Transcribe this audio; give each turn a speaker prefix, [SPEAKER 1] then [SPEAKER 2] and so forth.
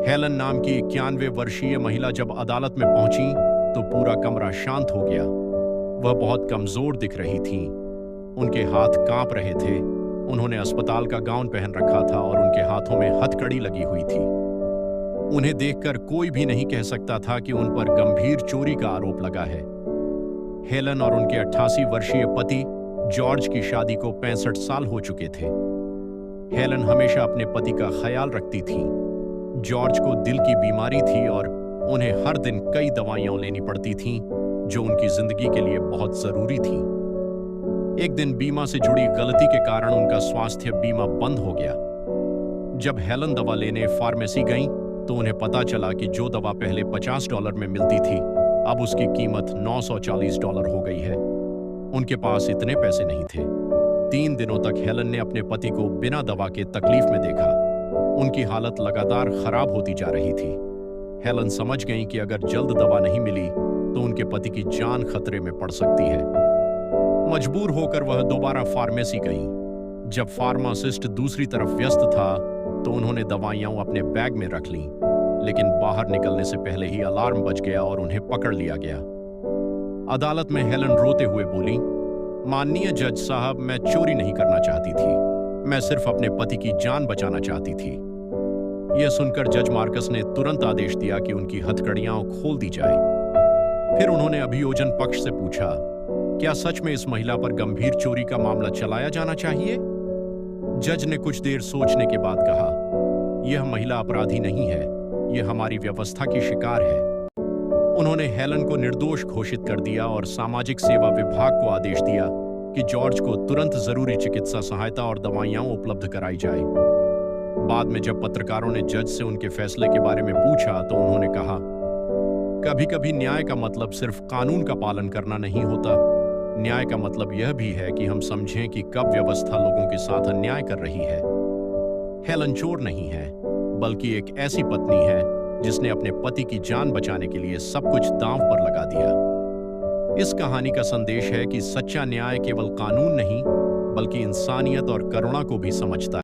[SPEAKER 1] Helen नाम की 91 वर्षीय महिला जब अदालत में पहुंची तो पूरा कमरा शांत हो गया। वह बहुत कमजोर दिख रही थीं। उनके हाथ कांप रहे थे। उन्होंने अस्पताल का गाउन पहन रखा था और उनके हाथों में हथकड़ी लगी हुई थी। उन्हें देखकर कोई भी नहीं कह सकता था कि उन पर गंभीर चोरी का आरोप लगा है। हेलन और उनके 88 वर्षीय पति जॉर्ज की शादी को 65 साल हो चुके थे। हेलन हमेशा अपने पति का ख्याल रखती थी। जॉर्ज को दिल की बीमारी थी और उन्हें हर दिन कई दवाइयां लेनी पड़ती थीं, जो उनकी जिंदगी के लिए बहुत जरूरी थी। एक दिन बीमा से जुड़ी गलती के कारण उनका स्वास्थ्य बीमा बंद हो गया। जब हेलन दवा लेने फार्मेसी गईं, तो उन्हें पता चला कि जो दवा पहले $50 में मिलती थी, अब उसकी कीमत $940 हो गई है। उनके पास इतने पैसे नहीं थे। 3 दिनों तक हेलन ने अपने पति को बिना दवा के तकलीफ में देखा। उनकी हालत लगातार खराब होती जा रही थी। हेलन समझ गईं कि अगर जल्द दवा नहीं मिली तो उनके पति की जान खतरे में पड़ सकती है। मजबूर होकर वह दोबारा फार्मेसी गईं। जब फार्मासिस्ट दूसरी तरफ व्यस्त था तो उन्होंने दवाइयां अपने बैग में रख लीं, लेकिन बाहर निकलने से पहले ही अलार्म बज गया और उन्हें पकड़ लिया गया। अदालत में हेलन रोते हुए बोली, माननीय जज साहब, मैं चोरी नहीं करना चाहती थी। मैं सिर्फ अपने पति की जान बचाना चाहती थी। यह सुनकर जज मार्कस ने तुरंत आदेश दिया कि उनकी हथकड़ियां खोल दी जाए। फिर उन्होंने अभियोजन पक्ष से पूछा, क्या सच में इस महिला पर गंभीर चोरी का मामला चलाया जाना चाहिए? जज ने कुछ देर सोचने के बाद कहा, यह महिला अपराधी नहीं है, यह हमारी व्यवस्था की शिकार है। उन्होंने हेलन को निर्दोष घोषित कर दिया और सामाजिक सेवा विभाग को आदेश दिया कि जॉर्ज को तुरंत जरूरी चिकित्सा सहायता और दवाइयां उपलब्ध कराई जाए। बाद में जब पत्रकारों ने जज से उनके फैसले के बारे में पूछा तो उन्होंने कहा, कभी-कभी न्याय का मतलब सिर्फ कानून का पालन करना नहीं होता। न्याय का मतलब यह भी है कि हम समझें कि कब व्यवस्था लोगों के साथ अन्याय कर रही है। हेलन चोर नहीं है, बल्कि एक ऐसी पत्नी है जिसने अपने पति की जान बचाने के लिए सब कुछ दांव पर लगा दिया। इस कहानी का संदेश है कि सच्चा न्याय केवल कानून नहीं, बल्कि इंसानियत और करुणा को भी समझता है।